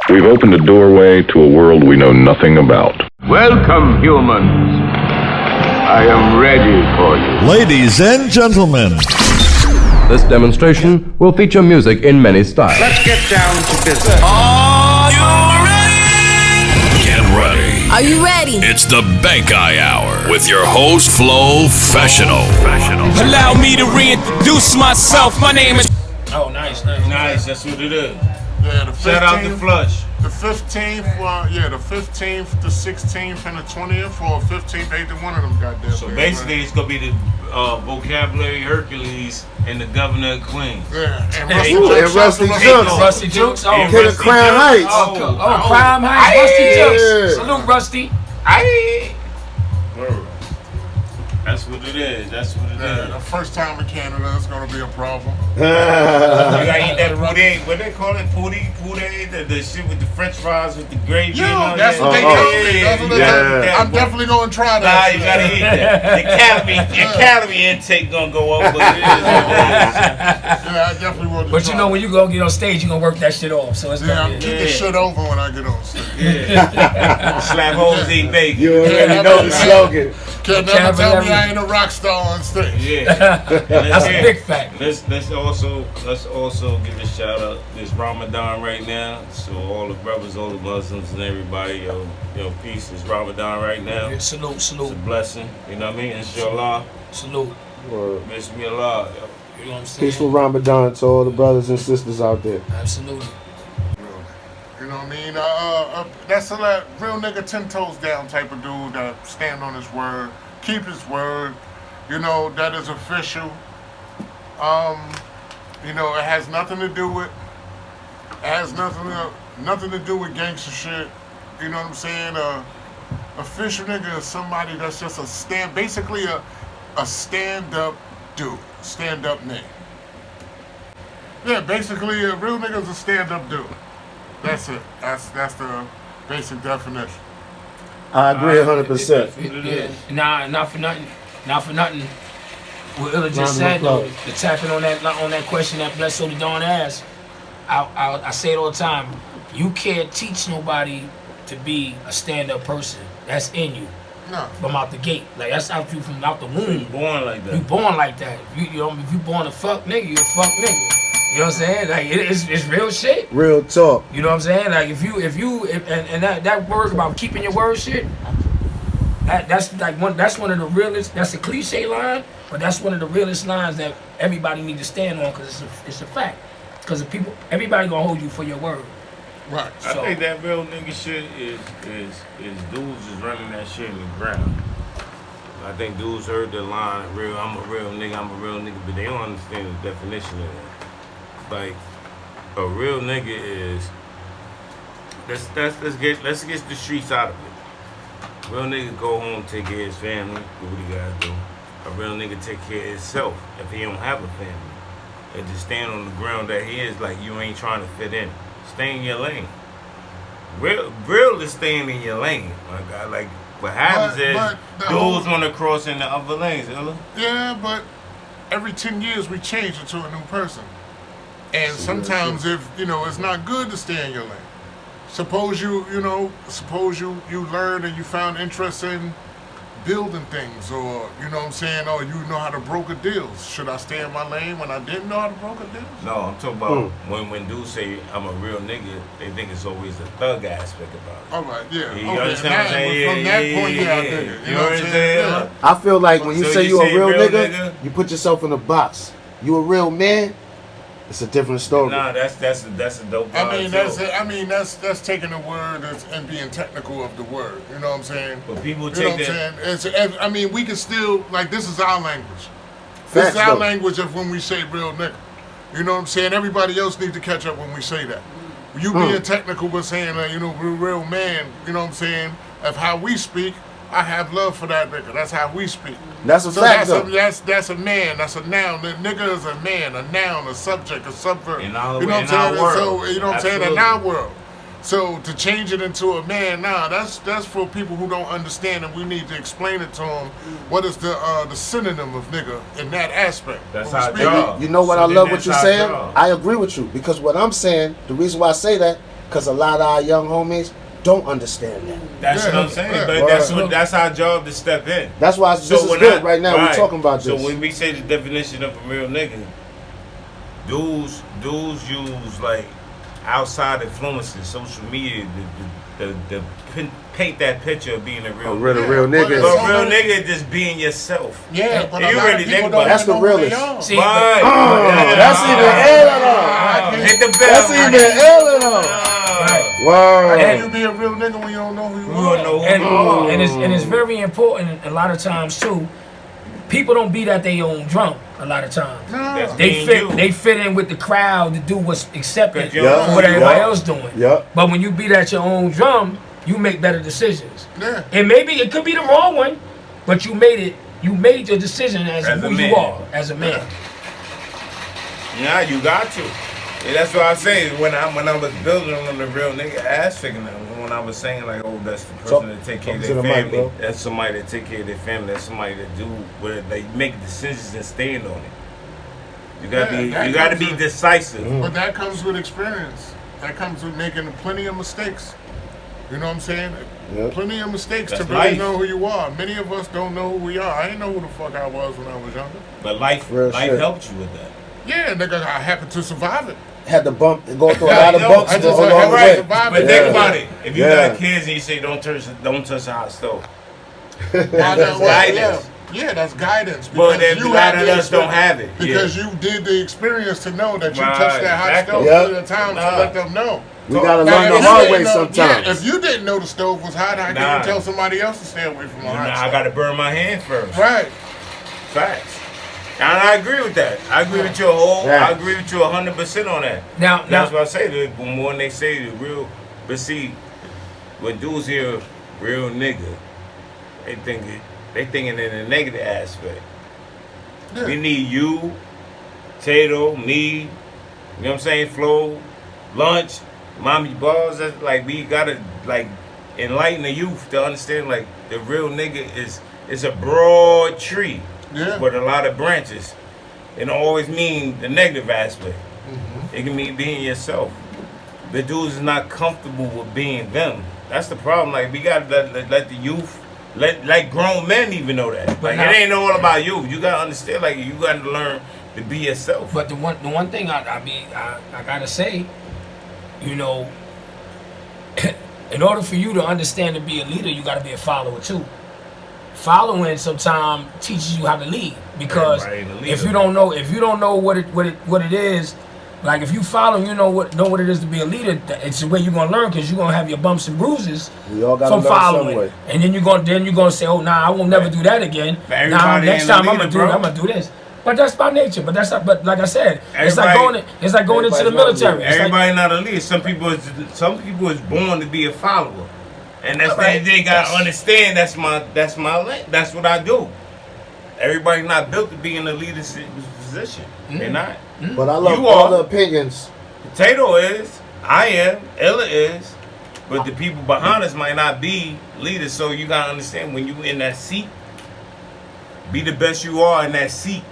We've opened a doorway to a world we know nothing about. Welcome, humans. I am ready for you. Ladies and gentlemen, this demonstration will feature music in many styles. Let's get down to business. are you ready? Get ready. Are you ready? It's the Bankai Hour with your host, Flo Professional. Allow me to reintroduce myself. My name is. Oh, nice. That's what it is. Yeah, the 15th, Shout out to Flush. The 15th, the 15th, the 16th, and the 20th, or 15th, either one of them goddamn. So basically, right? It's gonna be the vocabulary Hercules and the Governor of Queens. Yeah, and Rusty Jukes. Rusty Jukes. Oh, King of Crown Heights. Oh, Crown Heights. Rusty Jukes. Salute, Rusty. That's what it is. The first time in Canada, it's gonna be a problem. You gotta eat that poulet. What they call it? Poulet? The shit with the French fries with the gravy. Yeah, that's what they told me. That's what they told me. I'm definitely gonna try that. Nah, you gotta eat that. The calorie intake gonna go up. But it is. Yeah, I definitely will. But you know, when you go get on stage, you gonna work that shit off. So it's I'm get this shit over when I get on stage. Slap holes, eat bacon. You already know the slogan. Can't never tell me I ain't a rock star on stage. Yeah, that's a big fact. Let's also give a shout out. It's Ramadan right now, so all the brothers, all the Muslims, and everybody, yo, peace. It's Ramadan right now. Yeah, salute. It's a blessing. You know what I mean? Inshallah. Salute. Bismillah. You know what I'm saying? Peaceful Ramadan to all the brothers and sisters out there. Absolutely. You know what I mean? That's a real nigga 10 toes down type of dude that stand on his word, keep his word. You know, that is official. You know, it has nothing to do with nothing to do with gangster shit. You know what I'm saying? Official nigga is somebody that's just basically a stand-up dude, stand-up name. Yeah, basically a real nigga's a stand-up dude. That's it. That's the basic definition. I agree 100%. Yeah. Not for nothing. What Illa just said though, the tapping on that question that Bless the Dawn asked, I say it all the time. You can't teach nobody to be a stand-up person. That's in you. No. From out the gate. Like that's out you from out the womb. You born like that. You born like that. If you born a fuck nigga, you a fuck nigga. You know what I'm saying? Like it's real shit. Real talk. You know what I'm saying? Like if that word about keeping your word shit, that's one of the realest. That's a cliche line, but that's one of the realest lines that everybody needs to stand on because it's a fact. Because everybody gonna hold you for your word. Right. I think that real nigga shit is dudes is running that shit in the ground. I think dudes heard the line, I'm a real nigga, but they don't understand the definition of that. Like a real nigga is let's get the streets out of it. Real nigga go home, take care of his family, do what he gotta do. A real nigga take care of himself if he don't have a family. And just stand on the ground that he is like you ain't trying to fit in. Stay in your lane. Real is staying in your lane, my God. Like what happens is dudes want to cross in the other lanes, Illa. Yeah, but every 10 years we change into a new person. And sometimes if, it's not good to stay in your lane. Suppose you learned and you found interest in building things or, you know what I'm saying, or you know how to broker deals. Should I stay in my lane when I didn't know how to broker deals? No, I'm talking about when dudes say I'm a real nigga, they think it's always a thug aspect about it. All right, yeah. You understand what I'm saying? From that point, I dig it. You know what I'm saying? Yeah. I feel like when you say you a real nigga, nigga, you put yourself in a box. You a real man, it's a different story. Nah, that's a dope. That's taking the word and being technical of the word. You know what I'm saying? But people you take know what I'm saying? We can still this is our language. Facts, this is our though. language of when we say real nigga. You know what I'm saying? Everybody else needs to catch up when we say that. You being technical but saying we're real man. You know what I'm saying? Of how we speak. I have love for that nigga. That's how we speak. That's a fact, though. That's a man. That's a noun. The nigga is a man, a noun, a subject, a subverb. In our, you know what I'm saying? world. So, you know what I'm saying? In our world. So to change it into a man, that's for people who don't understand, and we need to explain it to them. What is the synonym of nigga in that aspect? That's When we our speak- job. You know what So I then love what that's you're our saying? job. I agree with you because what I'm saying, the reason why I say that, because a lot of our young homies don't understand that. That's Yeah, what I'm saying. yeah. But that's our job to step in. That's why this is when good right now. We're right. talking about So this. when we say the definition of a real nigga, dudes use like outside influences, social media, to paint that picture of being a real real nigga. nigga. But a real nigga is just being yourself. Yeah, but You a lot really of think people about don't it. That's the even know who they realest. are. See, Right. That's even iller. Hit the bell. That's even iller. right. Word. How you be a real nigga when you don't know who you We are? don't know who you are. And it's very important a lot of times too. People don't beat at their own drum a lot of times. That's They being you. they fit in with the crowd to do what's accepted Cause you're- for what everybody Yeah. else doing. Yeah. But when you beat at your own drum, you make better decisions. Yeah. And maybe it could be the wrong one, but you made your decision as As a who man. you are as a man. Yeah, you got to. Yeah, that's what I say. When I was building on the real nigga aspect, when I was saying like, oh, that's the person that take care of talk their to the mic, family. bro. That's somebody that take care of their family. That's somebody that do where they make decisions and stand on it. You gotta Yeah, be that comes decisive. But that comes with experience. That comes with making plenty of mistakes. You know what I'm saying? Yep. Plenty of mistakes That's to really life. know who you are. Many of us don't know who we are. I didn't know who the fuck I was when I was younger. But life Real shit. helped you with that. Yeah, nigga, I happened to survive it. Had to bump and go through a Yeah, lot of yo, bumps I just along had the to way. survive But it. think about it. If you Yeah. got kids and you say don't touch a hot stove, Well, that's guidance. Yeah, that's guidance. But because then you a lot had of the us don't experience. have it. Because you did the experience to know that you Right, touched that hot exactly. stove Yep. 3 times Nah. to let them know. We gotta Now, learn if the you hard didn't way know- sometimes. Yeah, if you didn't know the stove was hot, how can Nah. you tell somebody else to stay away from the hot I stove? gotta burn my hand first. Right. Facts. And I agree with that. I agree with you whole. Yeah. I agree with you 100% on that. Now That's what I say. The more they say the real, but see, when dudes hear real nigga, they thinking in a negative aspect. Yeah. We need you, Tato, me. You know what I'm saying? Flo, Lunch, Mommy Balls. That's like we gotta like enlighten the youth to understand like the real nigga is a broad tree. Yeah. With a lot of branches. It don't always mean the negative aspect. It can mean being yourself. The dudes is not comfortable with being them. That's the problem. Like we gotta let the youth, let grown men even know that. But Like now- it ain't all about you. You gotta understand. Like you gotta learn to be yourself. But the one thing I gotta say, you know, in order for you to understand to be a leader, you gotta be a follower too. Following sometimes teaches you how to lead because Everybody ain't a if leader. you don't know what it is, like if you follow, you know what it is to be a leader. It's the way you're gonna learn because you're gonna have your bumps and bruises We all gotta from learn some following, way. and then you're gonna say, oh nah, I won't never do that again. But Now everybody next ain't a time I'm leader, bro. gonna do this. But that's by nature. But but like I said, it's like Everybody- going into the everybody's not a military. leader. It's like- Everybody not a leader. Some people is born to be a follower, and that's Right. they gotta understand. That's my lane. That's what I do. Everybody not built to be in a leadership position. They're not. But I love You all are. the opinions. Potato is. I am. Ella is. But the people behind us might not be leaders. So you gotta understand when you in that seat, be the best you are in that seat.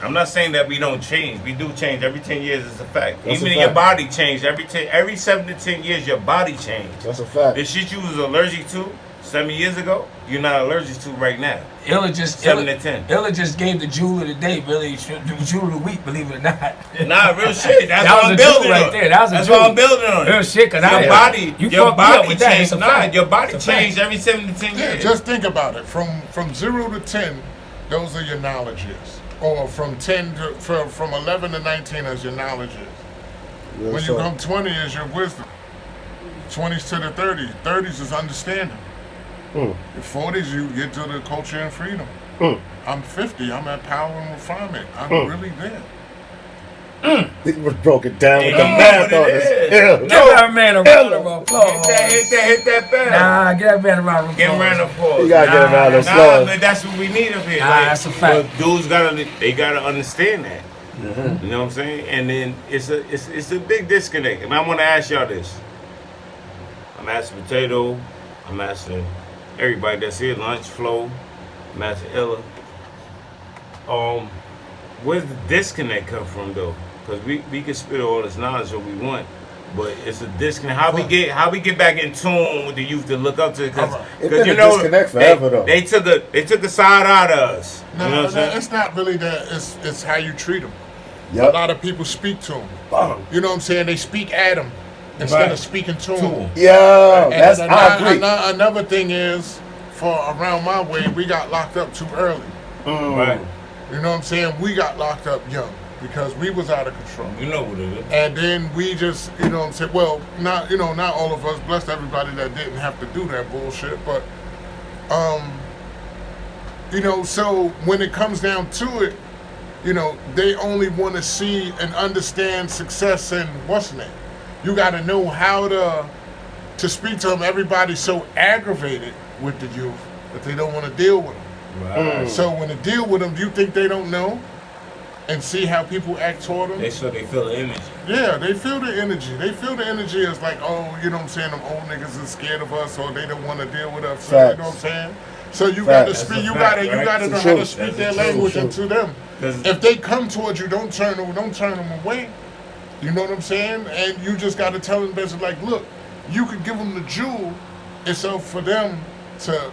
I'm not saying that we don't change. We do change. Every 10 years is a fact. That's Even a in your fact. body change. Every 7 to 10 years, your body change. That's a fact. The shit you was allergic to 7 years ago, you're not allergic to right now. Illa just 7 to 10. Illa just gave the jewel of the day, really, the jewel of the week, believe it or not. Nah, real shit. That's That what was I'm a jewel building right on. there. That was a That's jewel. what I'm building on. Real shit, cause Your body, you your fucked me up body with that. It's changed. a Nah, fact. your body It's a fact. changed every 7 to 10 Yeah, years. just think about it. From 0 to 10, those are your knowledges. Or from 11 to 19 is your knowledges. Real When you shit. come 20 is your wisdom. 20s to the 30s. 30s is understanding. The 40s you get to the culture and freedom. I'm 50. I'm at power and refinement. I'm really there. He was broken down with Yeah, the you know math what on it this. is. Yeah. Give that man a round of applause. Hit that bell. Nah, give that man a round of applause. Give him a round of applause. You gotta get him out of Nah, slow. but that's what we need up here. Nah, that's a fact. but dudes gotta understand that. You know what I'm saying? And then it's a big disconnect. And I want to ask y'all this: Master Potato, I master everybody that's here, Lunch Flow, Master ILLA. Where's the disconnect come from though? Because we can spit all this knowledge that we want, but it's a disconnect. How we get back in tune with the youth to look up to? Because you know, disconnect forever though. They took a side out of us. No, you know what I'm saying? It's not really that. It's how you treat them. Yep. A lot of people speak to them. You know what I'm saying? They speak at them instead of speaking to them. Yeah, that's I agree. Another thing is, for around my way, we got locked up too early. Right. You know what I'm saying? We got locked up young because we was out of control. You know what it is. And then we just, you know what I'm saying? Well, not all of us. Bless everybody that didn't have to do that bullshit. But, you know, so when it comes down to it, you know, they only want to see and understand success and what's name. You got to know how to speak to them. Everybody's so aggravated with the youth that they don't want to deal with them. Right. So when they deal with them, you think they don't know and see how people act toward them? They feel the image. Yeah, they feel the energy. They feel the energy as like, oh, you know what I'm saying, them old niggas is scared of us or they don't want to deal with us. So, you know what I'm saying? So you got to speak, you got to know how to speak their language into them. If they come towards you, don't turn them away. You know what I'm saying? And you just got to tell them basically like, look, you could give them the jewel. It's up for them to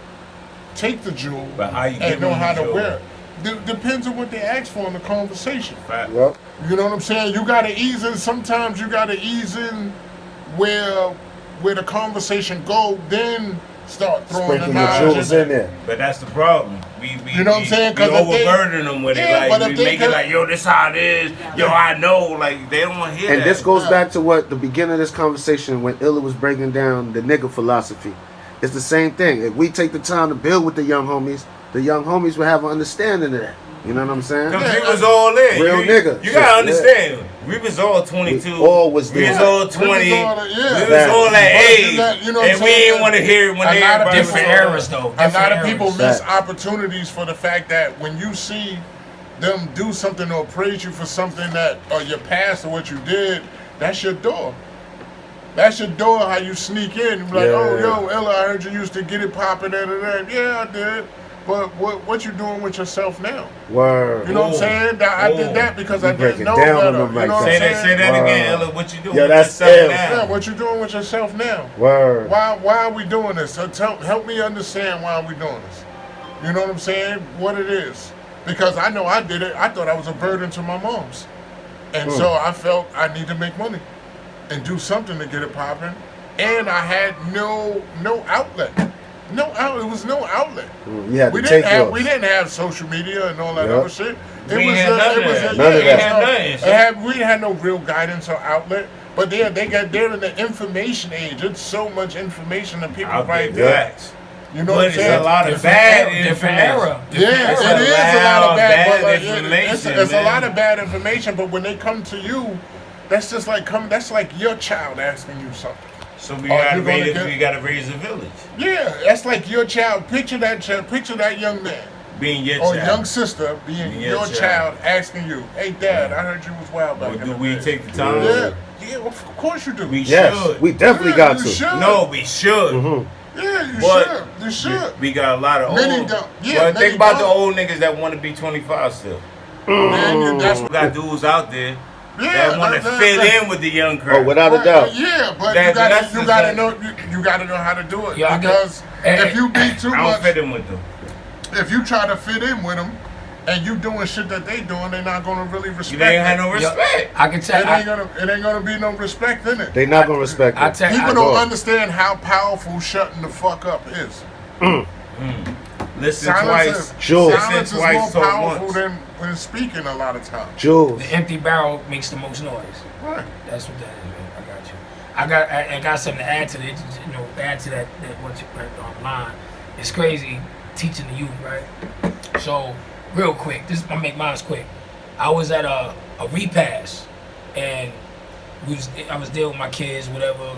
take the jewel and know how to wear it. Depends on what they ask for in the conversation. Right. Yep. You know what I'm saying? You got to ease in. Sometimes you got to ease in where the conversation go, then start throwing the knowledge in there. But that's the problem. We you know what I'm saying? We overburden them with it. Like, we make it like, yo, this how it is. Yo, I know. Like, they don't want to hear that. And this goes back to what the beginning of this conversation when ILLA was breaking down the nigga philosophy. It's the same thing. If we take the time to build with the young homies will have an understanding of that. You know what I'm saying? Because we was all in. Real niggas. You gotta understand. Yeah. We was all 22. We all was there. We was all 20. We was all that age. You know and we didn't want to hear it when they were different eras, though. A lot of people miss opportunities for the fact that when you see them do something or praise you for something that, or your past or what you did, that's your door. That's your door, how you sneak in. You be like, oh, yo, ILLA, I heard you used to get it popping. Yeah, I did. But what you doing with yourself now? Word. You know what I'm saying? I did that because I didn't know better. You know what I'm saying? Say that again, ILLA. What you doing with that's yourself now? Yeah, what you doing with yourself now? Word. Why are we doing this? So help me understand why we doing this. You know what I'm saying? What it is. Because I know I did it. I thought I was a burden to my moms. And so I felt I need to make money and do something to get it popping. And I had no outlet. It was no outlet. You had to take yours. We didn't have social media and all that other shit. We didn't have no real guidance or outlet. But they're in the information age. It's so much information that people write down. You know what I'm saying? It's a lot of bad different era. Yeah, it is a lot of bad information. It's a lot of bad information, but when they come to you, that's just like that's like your child asking you something. So we gotta raise a village. Yeah, that's like your child. Picture that young man being your or child. young sister being your child asking you, "Hey, Dad, I heard you was wild back in the day." Do we take the time? Yeah, of course you do. We should. We definitely got to. Should. No, we should. Mm-hmm. Yeah, you should. We got a lot of many old. Think about the old niggas that want to be 25 still. Man, that's we got dudes out there. That want to fit in with the young crowd. Oh, without a doubt. Yeah, but you gotta know how to do it. Yeah, because if you be too much, I don't fit in with them. If you try to fit in with them, and you doing shit that they doing, they're not gonna really respect. You ain't had no respect. I can tell. It ain't gonna be no respect in it. They not gonna respect it. People don't understand how powerful shutting the fuck up is. Listen twice. Silence is more powerful than speaking a lot of times. The empty barrel makes the most noise. Right. That's what that is, man. I got you. I got something to add to that. Add to that what you line. It's crazy teaching the youth, right? So, real quick, I'll make mine quick. I was at a repast, and I was there with my kids, whatever,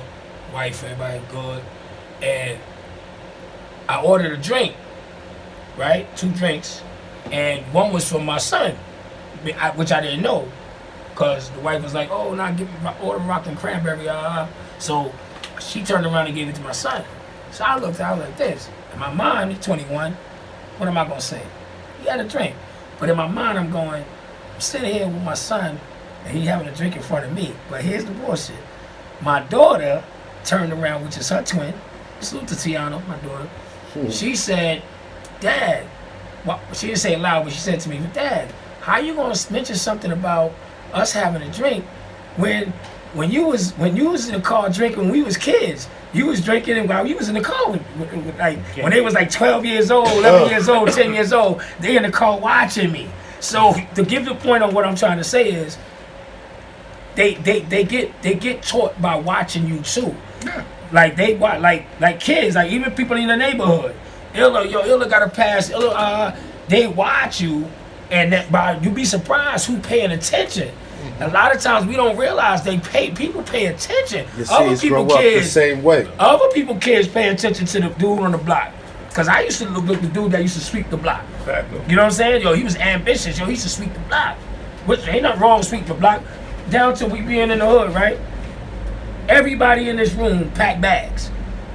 wife, everybody good, and I ordered a drink, right? 2 drinks, and one was for my son, which I didn't know, because the wife was like, "Oh, now give me order rock and cranberry." So She turned around and gave it to my son. So I looked out like this. In my mind, he's 21. What am I gonna say? He had a drink. But in my mind, I'm sitting here with my son, and he having a drink in front of me. But here's the bullshit. My daughter turned around, which is her twin. Salute to Tiana, my daughter. She said, Dad, well, she didn't say it loud, but she said to me, Dad, how you gonna mention something about us having a drink when you was in the car drinking when we was kids? You was drinking and while you was in the car when they was like 12 years old, 11 years old, 10 years old, they in the car watching me. So to give the point on what I'm trying to say is they get taught by watching you too. Yeah. Like they watch like kids, like even people in the neighborhood. Illa got a pass. They watch you, and you be surprised who paying attention. A lot of times we don't realize people pay attention. Other people kids the same way. Other people kids pay attention to the dude on the block. Cause I used to look at the dude that used to sweep the block. Exactly. You know what I'm saying? Yo, he was ambitious. He used to sweep the block. Which ain't nothing wrong with sweeping the block. Down to we being in the hood, right? Everybody in this room pack bags.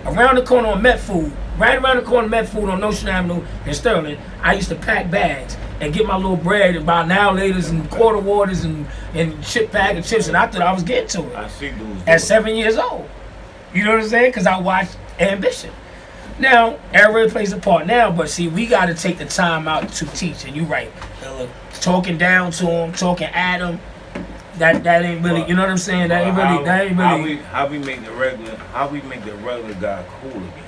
Around the corner on Met Food, right around the corner of Met Food on Ocean Avenue in Sterling, I used to pack bags and get my little bread and buy now laters and quarter waters and chip bag of chips, and I thought I was getting to it. I see dudes at 7 years old. You know what I'm saying? Because I watched Ambition. Now, everybody plays a part now, but see, we got to take the time out to teach, and you're right. Talking down to them, talking at them, that ain't really, you know what I'm saying? That ain't really. How we make the regular guy cool again?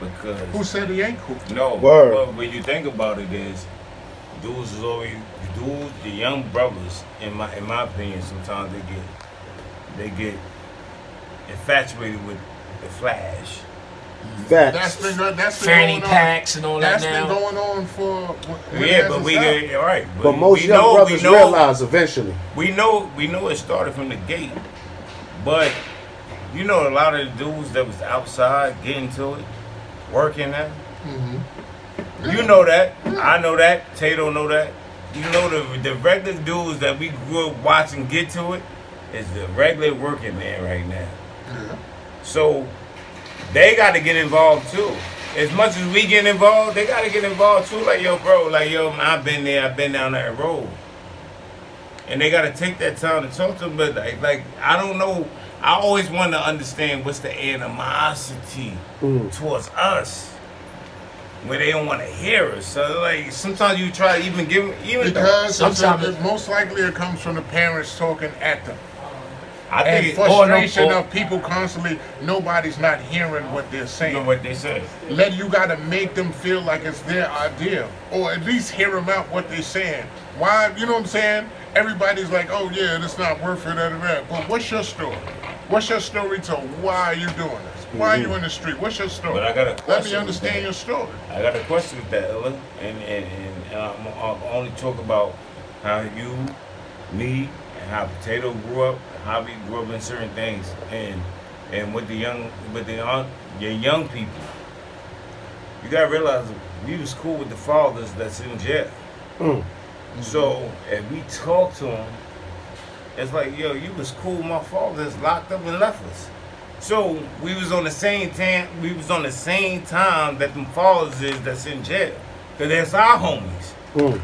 Because who said he ain't cool? No, Word. but when you think about it, dudes is always the young brothers. In my opinion, sometimes they get infatuated with the flash. That's been fanny going on. packs and all that. That's been going on for. But we get all right. But most young brothers realize eventually. We know it started from the gate, but you know a lot of the dudes that was outside getting to it, working now. Mm-hmm. You know that. I know that. Tato know that. You know the regular dudes that we grew up watching get to it is the regular working man right now. Yeah. So they got to get involved too. As much as we get involved, they got to get involved too. Like, yo, bro, I've been there, I've been down that road. And they got to take that time to talk to them. But like I don't know. I always want to understand what's the animosity towards us where they don't want to hear us. So like sometimes you try to even give them, because most likely it comes from the parents talking at them. I think frustration of people constantly, nobody's not hearing what they're saying. You know what they say. You got to make them feel like it's their idea, or at least hear them out what they're saying. Why? You know what I'm saying? Everybody's like, oh yeah, it's not worth it, but what's your story? What's your story to why are you doing this? Why are you in the street? What's your story? But I got a question. Let me understand your story. I got a question with that, Illa, and I'll only talk about how you, me, and how Potato grew up, how we grew up in certain things, and with your young people. You gotta realize we was cool with the fathers that's in jail. So if we talk to them, it's like, yo, you was cool. My father's locked up and left us. So we was on the same time. We was on the same time that them fathers is that's in jail, cause that's our homies.